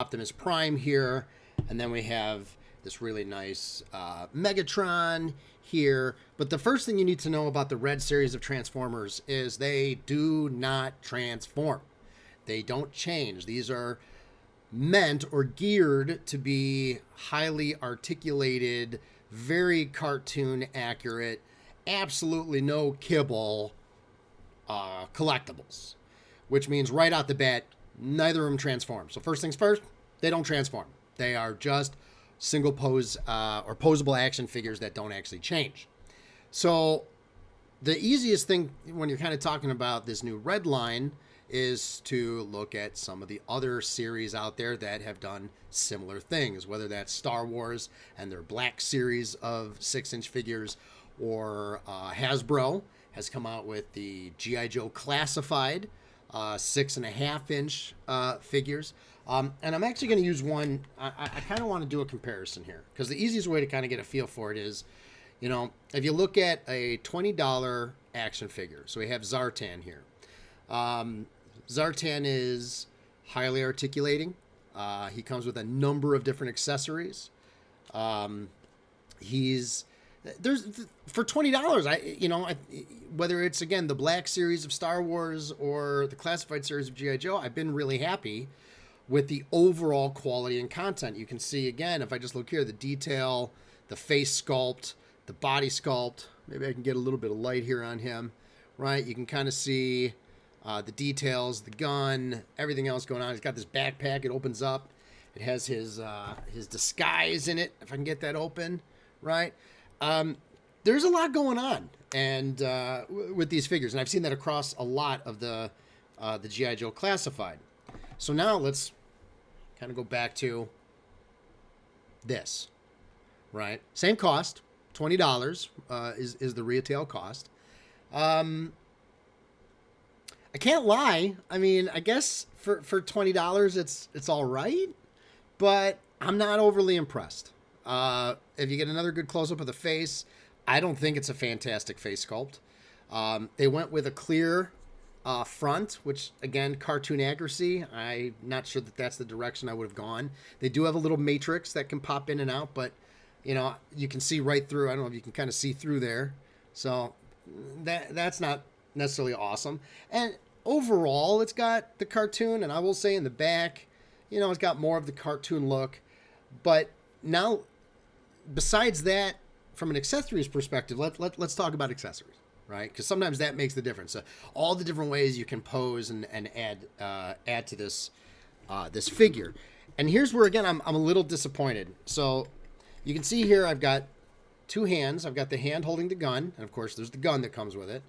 Optimus Prime here, and then we have this really nice Megatron here. But the first thing you need to know about the R.E.D series of Transformers is they do not transform. They don't change. These are meant or geared to be highly articulated, very cartoon accurate, absolutely no kibble collectibles, which means right out the bat, neither of them transform. So first things first, they don't transform. They are just single pose or posable action figures that don't actually change. So the easiest thing when you're kind of talking about this new R.E.D line is to look at some of the other series out there that have done similar things, whether that's Star Wars and their Black series of 6-inch figures, or Hasbro has come out with the G.I. Joe Classified 6.5-inch figures. And I'm actually going to use one. I kind of want to do a comparison here because the easiest way to kind of get a feel for it is, you know, if you look at a $20 action figure. So we have Zartan here. Zartan is highly articulating. He comes with a number of different accessories. There's for $20, whether it's again the Black series of Star Wars or the Classified series of G.I. Joe, I've been really happy with the overall quality and content. You can see again, if I just look here, the detail, the face sculpt, the body sculpt. Maybe I can get a little bit of light here on him, right? You can kind of see the details, the gun, everything else going on. He's got this backpack. It opens up. It has his disguise in it. If I can get that open, right? There's a lot going on, and with these figures, and I've seen that across a lot of the G.I. Joe Classified. So now let's kind of go back to this, right? Same cost, $20 is the retail cost. I can't lie. I mean, I guess for $20, it's all right, but I'm not overly impressed. If you get another good close-up of the face, I don't think it's a fantastic face sculpt. They went with a clear front, which, again, cartoon accuracy. I'm not sure that that's the direction I would have gone. They do have a little matrix that can pop in and out, but, you know, you can see right through. I don't know if you can kind of see through there. So that's not necessarily awesome. And overall, it's got the cartoon, and I will say in the back, you know, it's got more of the cartoon look. But now, besides that, from an accessories perspective, let's talk about accessories, right? Because sometimes that makes the difference. All the different ways you can pose and add to this this figure. And here's where, again, I'm a little disappointed. So you can see here I've got two hands. I've got the hand holding the gun, and of course there's the gun that comes with it.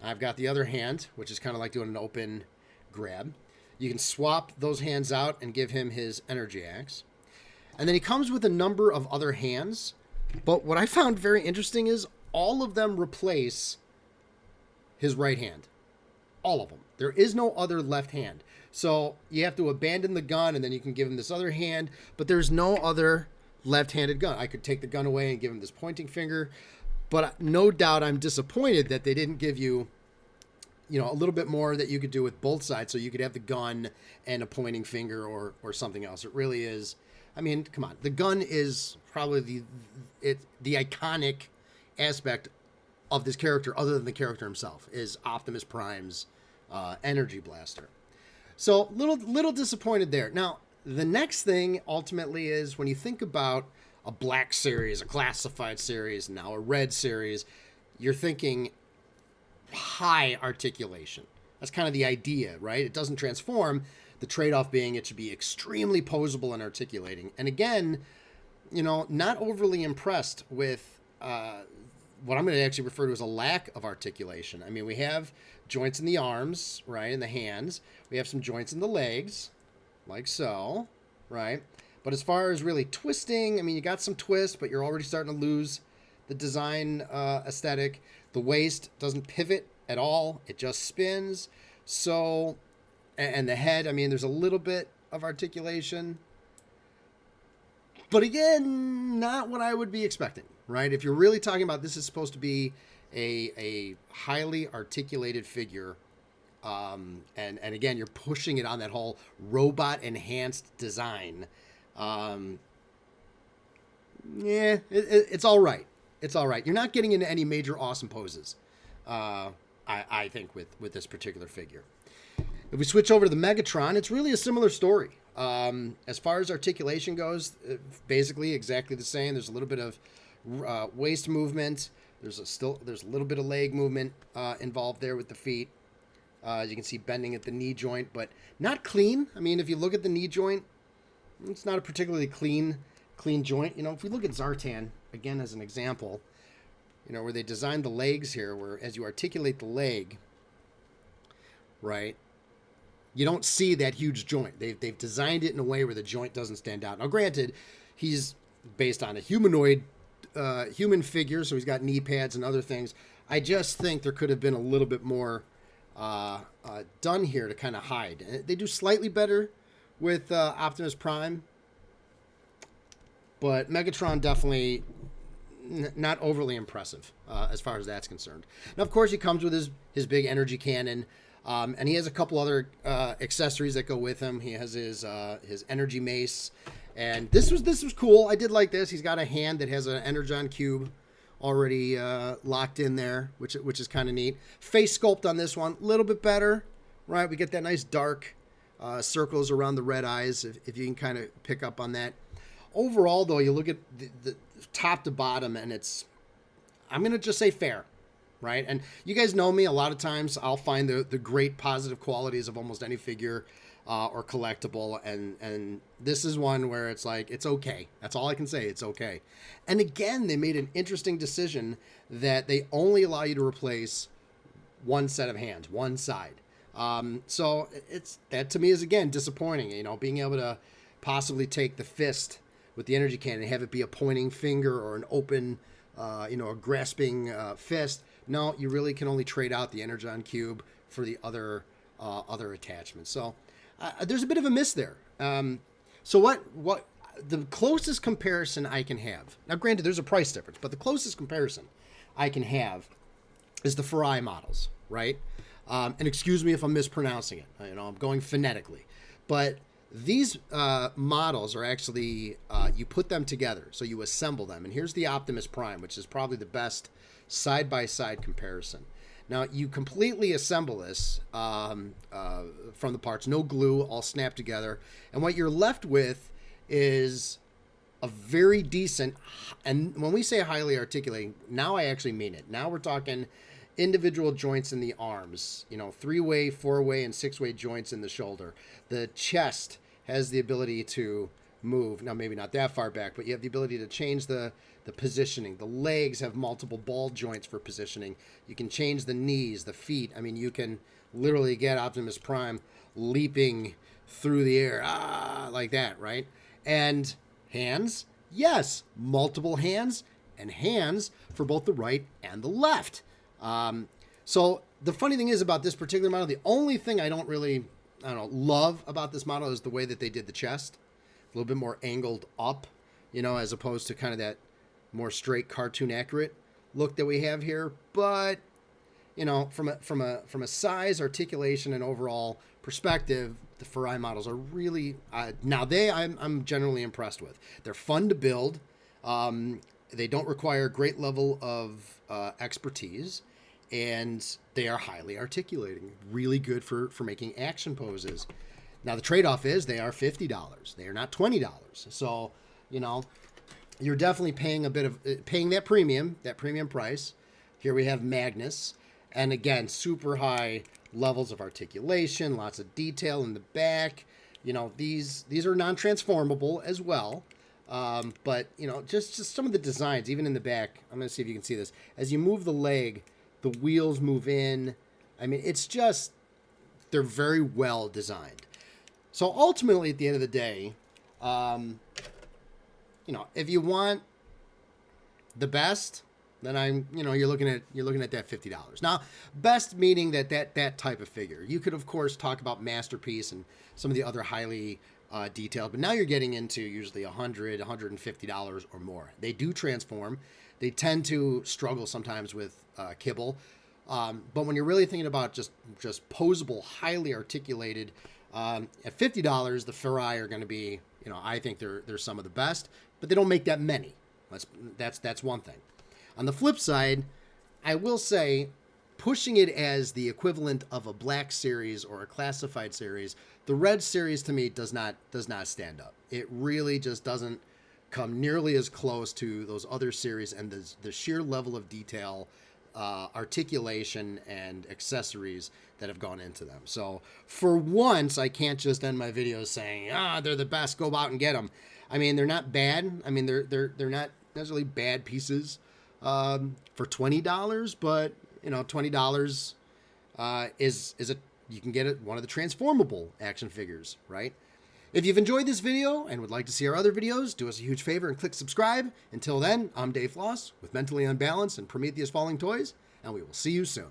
I've got the other hand, which is kind of like doing an open grab. You can swap those hands out and give him his energy axe. And then he comes with a number of other hands. But what I found very interesting is all of them replace his right hand. All of them. There is no other left hand. So you have to abandon the gun and then you can give him this other hand. But there's no other left-handed gun. I could take the gun away and give him this pointing finger. But no doubt I'm disappointed that they didn't give you, you know, a little bit more that you could do with both sides. So you could have the gun and a pointing finger or something else. It really is. I mean, come on. The gun is probably the iconic aspect of this character, other than the character himself, is Optimus Prime's energy blaster. So little disappointed there. Now, the next thing ultimately is when you think about a Black series, a Classified series, now a R.E.D series, you're thinking high articulation. That's kind of the idea, right? It doesn't transform. The trade-off being it should be extremely posable and articulating. And again, you know, not overly impressed with what I'm going to actually refer to as a lack of articulation. I mean, we have joints in the arms, right, in the hands. We have some joints in the legs, like so, right? But as far as really twisting, I mean, you got some twist, but you're already starting to lose the design aesthetic. The waist doesn't pivot at all. It just spins. So, and the head, I mean, there's a little bit of articulation. But again, not what I would be expecting, right? If you're really talking about this is supposed to be a highly articulated figure, And again, you're pushing it on that whole robot enhanced design. It's all right. It's all right. You're not getting into any major awesome poses. I think with this particular figure. If we switch over to the Megatron, it's really a similar story. As far as articulation goes, basically exactly the same. There's a little bit of waist movement. There's a little bit of leg movement involved there with the feet. As you can see, bending at the knee joint, but not clean. I mean, if you look at the knee joint, it's not a particularly clean joint. You know, if we look at Zartan again as an example, you know, where they designed the legs here, where as you articulate the leg, right, you don't see that huge joint. They've designed it in a way where the joint doesn't stand out. Now, granted, he's based on a humanoid human figure, so he's got knee pads and other things. I just think there could have been a little bit more done here to kind of hide. They do slightly better with Optimus Prime, but Megatron definitely not overly impressive as far as that's concerned. Now, of course, he comes with his big energy cannon, and he has a couple other accessories that go with him. He has his energy mace, and this was cool. I did like this. He's got a hand that has an energon cube already locked in there, which is kind of neat. Face sculpt on this one, a little bit better, right? We get that nice dark circles around the red eyes, if you can kind of pick up on that. Overall, though, you look at the top to bottom, and I'm going to just say fair, right? And you guys know me. A lot of times I'll find the great positive qualities of almost any figure or collectible, and this is one where it's like, it's okay. That's all I can say. It's okay. And again, they made an interesting decision that they only allow you to replace one set of hands, one side. So that to me is, again, disappointing. You know, being able to possibly take the fist with the energy cannon and have it be a pointing finger or an open, a grasping fist. No, you really can only trade out the energon cube for the other attachments. So there's a bit of a miss there. So what the closest comparison I can have, now granted there's a price difference, but the closest comparison I can have is the R.E.D models, right? And excuse me if I'm mispronouncing it. I'm going phonetically, but these models are actually, you put them together, so you assemble them. And here's the Optimus Prime, which is probably the best side-by-side comparison. Now, you completely assemble this from the parts, no glue, all snapped together. And what you're left with is a very decent, and when we say highly articulating, now I actually mean it. Now we're talking individual joints in the arms, 3-way, 4-way, and 6-way joints in the shoulder. The chest has the ability to move. Now, maybe not that far back, but you have the ability to change the positioning. The legs have multiple ball joints for positioning. You can change the knees, the feet. I mean, you can literally get Optimus Prime leaping through the air, like that, right? And hands, yes, multiple hands, and hands for both the right and the left. So the funny thing is about this particular model, the only thing I don't love about this model is the way that they did the chest. A little bit more angled up, as opposed to kind of that more straight cartoon accurate look that we have here. But, from a size, articulation, and overall perspective, the R.E.D models are really, I'm generally impressed with. They're fun to build. They don't require a great level of expertise, and they are highly articulating, really good for making action poses. Now, the trade-off is they are $50. They are not $20. So, you're definitely paying that premium price. Here we have Magnus, and again, super high levels of articulation, lots of detail in the back. These are non-transformable as well. But just some of the designs, even in the back. I'm going to see if you can see this. As you move the leg, the wheels move in. I mean, it's just, they're very well designed. So ultimately, at the end of the day, if you want the best, then you're looking at that $50. Now, best meaning that type of figure. You could, of course, talk about Masterpiece and some of the other highly detailed, but now you're getting into usually $100, $150 or more. They do transform. They tend to struggle sometimes with kibble. But when you're really thinking about just posable, highly articulated, at $50, the Farai are going to be, I think they're some of the best, but they don't make that many. That's one thing. On the flip side, I will say, pushing it as the equivalent of a Black series or a classified series, the Red series to me does not stand up. It really just doesn't come nearly as close to those other series, and the sheer level of detail, articulation, and accessories that have gone into them. So for once, I can't just end my videos saying, they're the best, go out and get them. I mean, they're not bad. I mean, they're not necessarily bad pieces for $20, but $20 is you can get one of the transformable action figures, right? If you've enjoyed this video and would like to see our other videos, do us a huge favor and click subscribe. Until then, I'm Dave Floss with Mentally Unbalanced and Prometheus Falling Toys, and we will see you soon.